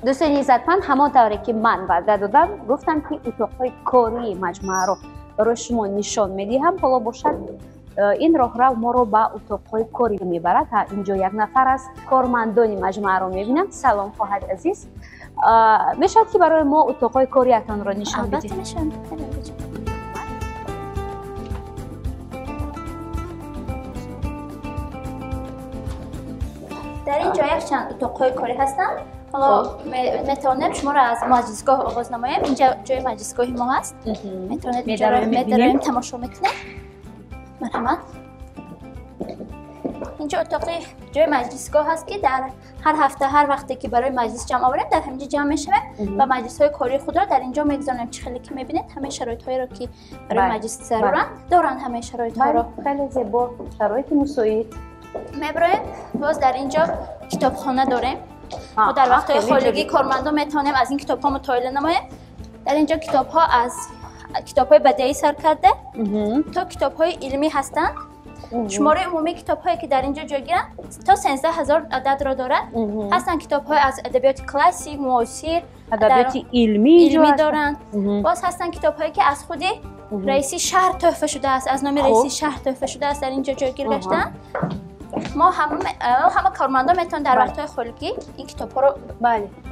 دوستان عزتمند، همانطوری که من وعده دادم گفتم که اتاقهای کاری مجمع رو برای شما نشان میدهم. حالا باشد این راهرو ما رو به اتاقهای کاری میبرد. اینجا یک نفر از کارمندان مجمع رو میبینم. سلام خواهر عزیز، میشد که برای ما اتاقهای کاریتان رو نشان بدید؟
البته نشان در اینجا یک چند اتاقهای کاری هستن. حالا میتونیم شما را از مجلسگاه آغاز نماییم. اینجا جای مجلسگاه ما هست. میتونید اینجا را میداریم تماشا میکنید. مرحبا. اینجا اتاق جای مجلسگاه هست که در هر هفته هر وقتی که برای مجلس جمع آوریم در همینجا جمع میشیم و مجلس های کاری خود را در اینجا میگذاریم. چه خیلی که میبینید همه شرایط هایی را که برای مجلس ضرورن دارن. همه شرایط ها را
خیلی زیبا، شرایط مساعد.
میبریم. باز در اینجا کتابخانه داریم. ما در وقت‌های خالگی کارمندان میتونیم از این کتاب‌ها مطالعه نماییم. در اینجا کتاب‌ها از کتاب‌های بدیهی سرکرده تا کتاب‌های علمی هستند. شماره عمومی کتاب‌هایی که در اینجا جایگیرند تا 13000 عدد را دارد. هستند کتاب‌های از ادبیات کلاسیک، معاصر،
ادبیات علمی
دارند. باز هستند کتاب‌هایی که از خود رئیس شهر تحفه شده است، از نام رئیس شهر تحفه شده است، در اینجا جایگیر گشتند. ما همه کارمندان میتونن در وقت‌های خالگی این کتاب‌ها رو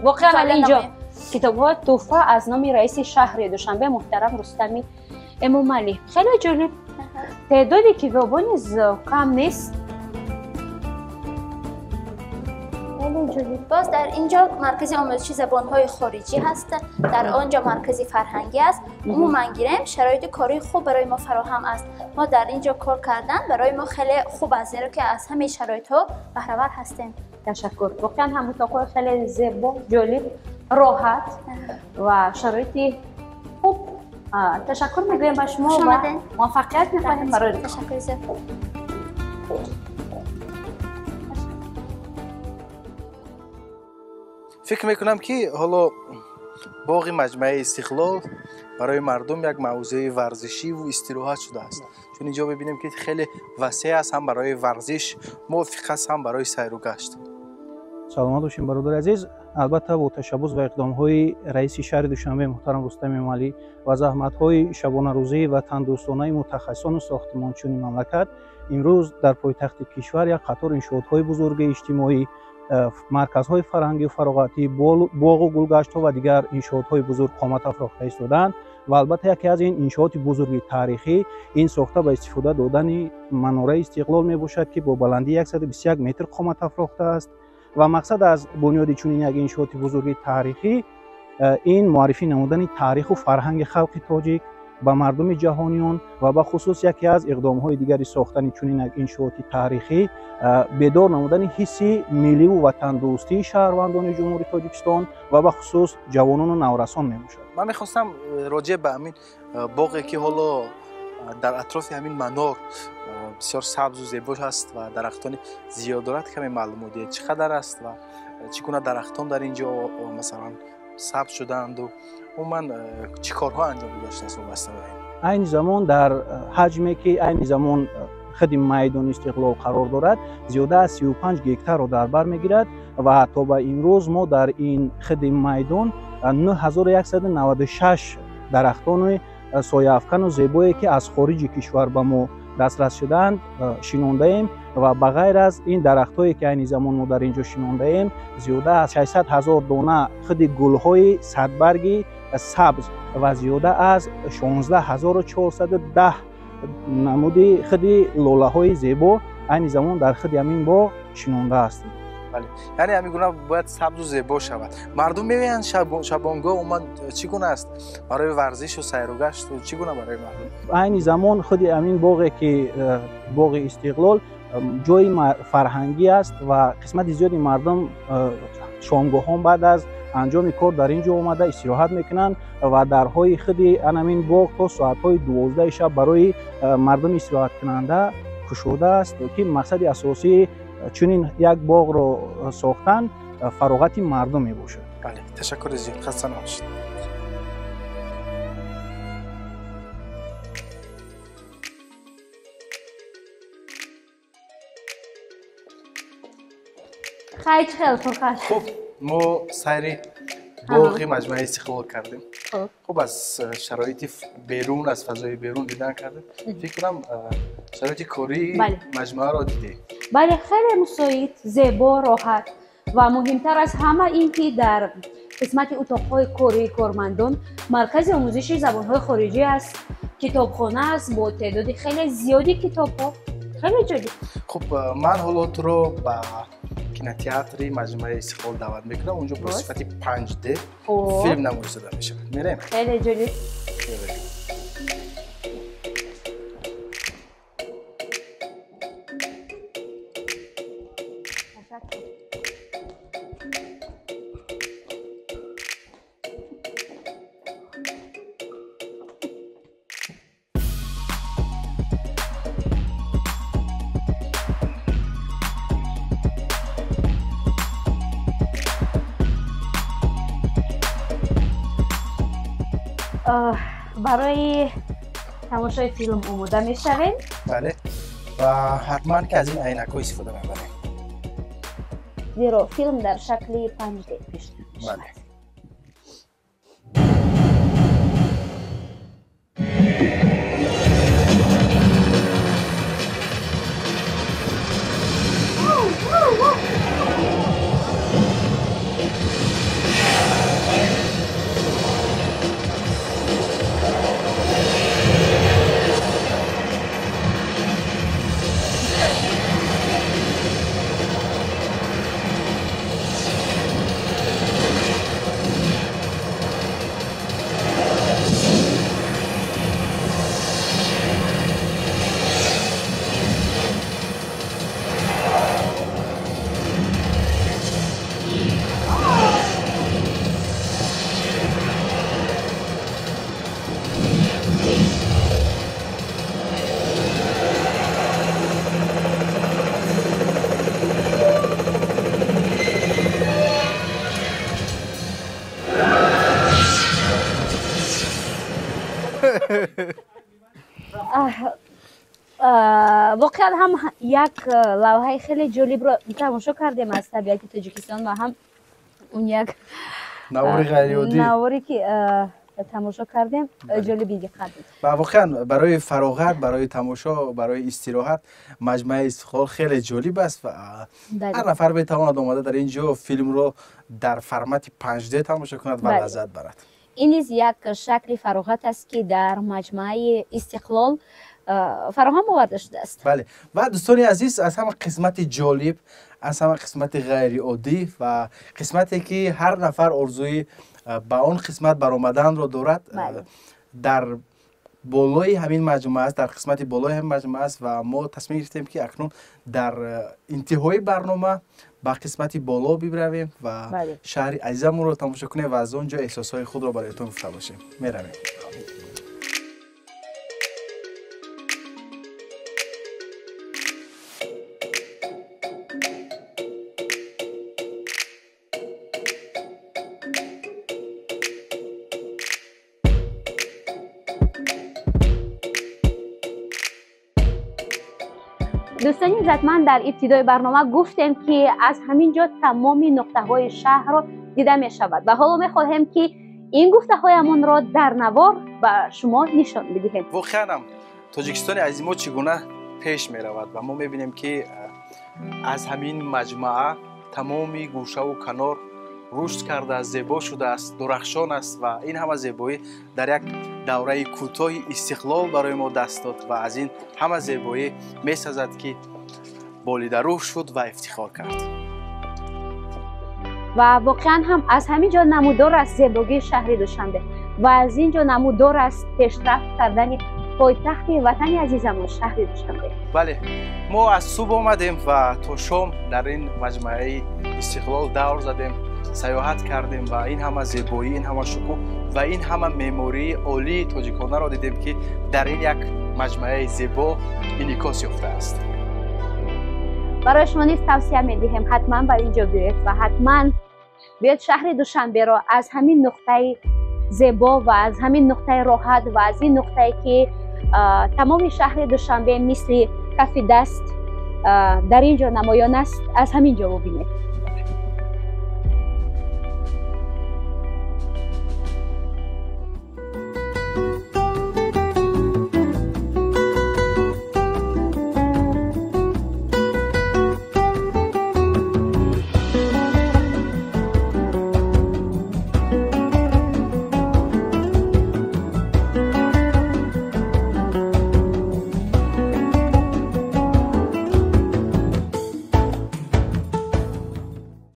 واقعا اینجا کتاب‌ها تحفه از نام رئیس شهر دوشنبه محترم رستمی امامعلی. خیلی جالب. تعداد کتابان کم نیست.
باز در اینجا مرکز آموزشی زبان‌های خارجی هست. در آنجا مرکز فرهنگی است. عموما گیریم شرایط کاری خوب برای ما فراهم است. ما در اینجا کار کردن برای ما خیلی خوب است، زیرا که از همه شرایط‌ها بهره‌ور هستیم.
تشکر. واقعا هم اتاق خیلی زیبا، جالب، راحت و شرایطی خوب. تشکر میگویم به شما و موفقیت می‌خواهیم برای
تشکر.
فکر میکنم که حالا باغ مجمع استقلال برای مردم یک موضوع ورزشی و استراحت شده است، چون اینجا ببینیم که خیلی وسیع است، هم برای ورزش موافق است، هم برای سیر و گشت.
سلامت باشین برادر عزیز. البته با تشبث و اقدام‌های رئیس شهر دوشنبه محترم رستم امالی و زحمت‌های شبانه روزی و تندرستانه متخصصان ساختمانچی مملکت، امروز در پایتخت کشور یک قطار انشاءات‌های بزرگ اجتماعی، مرکزهای فرهنگی و فراغتی، باغ و گلگشت‌ها و دیگر انشاءات‌های بزرگ قامت افراخته ایستادند و البته یکی از این انشاءات بزرگ تاریخی این ساخته با استفاده دادن مناره استقلال میباشد که با بلندی 121 متر قامت افراخته است و مقصد از بنیاد چنین یک انشاءات بزرگ تاریخی این معرفی نمودن تاریخ و فرهنگ خلق تاجیک به مردم جهانیان و به خصوص یکی از اقدام‌های دیگری ساختن چنین یک انشاءات تاریخی بیدار نمودن حس ملی و وطن دوستی شهروندان جمهوری تاجیکستان و به خصوص جوانان و نورسان میباشد.
من میخواستم راجع به همین باغی که حالا در اطراف همین منار بسیار سبز و زیبا هست و درختان زیاد دارد کمی معلومات دهید چقدر است و چگونه درختان در اینجا مثلا سبز شدند و من چه کارها انجام داشته است وابسته به این؟
این زمان در حجمی که این زمان خود میدان استقلال قرار دارد زیاده از 35 گکتار را در بر میگیرد و تا به امروز ما در این خود میدان 9196 درختان سایه افکن و زیبایی که از خارج کشور به ما دسترس شدند شنونده ایم و بغیر از این درخت‌هایی که این زمان ما در اینجا شنونده ایم زیاده از 600,000 دانه خود گل‌های صدبرگی سبز و زیاده از 16410 نمود خود لاله‌های زیبا این زمان در خود همین باغ شنونده است.
بله، یعنی همین گونه باید سبز و زیبا شود. مردم می‌بینن شبانگاه اومد چگونه است برای ورزش و سیر و گشت و چگونه برای مردم؟
این زمان خود همین باغی که باغ استقلال جای فرهنگی است و قسمت زیادی مردم شامگاهان بعد از انجام کار در اینجا اومده استراحت میکنن و درهای خود همین باغ تا ساعت‌های 12 شب برای مردم استراحت کننده گشوده است که مقصد اساسی چنین یک باغ رو ساختن فراغت مردم می باشد.
بله، تشکر زیاد. خسته نباشید.
خیلی فرخش.
خب ما سیر باغ مجمع استقلال کردیم. خب از شرایط بیرون از فضای بیرون دیدن کردیم. فکر کنم شرایط کاری مجمع را دیدی.
بله، خیلی مساعد، زیبا، راحت و مهمتر از همه این که در قسمت اتاق‌های کاری کارمندان مرکز آموزش زبان‌های خارجی است، کتابخانه است با تعداد خیلی زیادی کتاب‌ها. خیلی جالب.
خب من حالا تو رو به کینوتئاتر مجمع استقلال دعوت میکنم. اونجا با صفت 5D فیلم نمایش داده میشه. میریم.
خیلی جالب. برای تماشای فیلم آماده میشویم.
بله و حتما که از این عینک‌ها استفاده می‌کنیم.
زیرا فیلم در شکل 5D پیش می‌رود.
بله.
واقعا هم یک لوحه خیلی جالب رو تماشا کردیم از طبیعت تاجیکستان و هم اون یک
نوار غیر عادی
نواری که تماشا کردیم جالبی دیگه.
و واقعا برای فراغت، برای تماشا، برای استراحت مجمع استقلال خیلی جالب است و هر نفر بتواند آمده در اینجا فیلم رو در فرمت 5D تماشا کند و لذت برد.
این نیز یک شکل فراغت است که در مجمع استقلال فراهم آورده شده است.
بله و دوستان عزیز، از همه قسمت جالب، از همه قسمت غیر عادی و قسمتی که هر نفر آرزوی با اون قسمت برآمدن رو دارد در بالای همین مجموعه است، در قسمت بالای همین مجموعه است و ما تصمیم گرفتیم که اکنون در انتهای برنامه با قسمتی بالا ببرویم و شهر عزیزمون رو تماشا کنیم و از اونجا احساسهای خود رو برایتون گفته باشیم. میرویم.
دوستان عزیزمند، در ابتدای برنامه گفتیم که از همینجا تمام نقطه های شهر را دیده می شود و حالا می خواهیم که این گفته هایمون را در نوار به شما نشان بدهیم.
واقعا هم تاجیکستان عزیز ما چگونه پیش می رود و ما می بینیم که از همین مجموعه تمامی گوشه و کنار رشد کرده، زیبا شده است، درخشان است و این همه زیبایی در یک دوره کوتاه استقلال برای ما دست داد و از این همه زیبایی می سازد که بالیده روح شد و افتخار کرد.
و واقعا هم از همینجا نمودار است زیبایی شهر دوشنبه و از اینجا نمودار است پیشرفت کردن پایتخت وطن عزیزمون شهر دوشنبه.
بله، ما از صبح آمدیم و تا شام در این مجمع استقلال دور زدیم، سیاحت کردیم و این همه زیبایی، این همه شکوه و این همه معماری عالی تاجیکانه را دیدیم که در این یک مجمع زیبا انعکاس یافته است.
برای شما نیز توصیه می‌دهیم حتما بر اینجا بیایید و حتما بیاید شهر دوشنبه را از همین نقطه زیبا و از همین نقطه راحت و از این نقطه‌ای که تمام شهر دوشنبه مثل کف دست در اینجا نمایان است، از همینجا ببینید.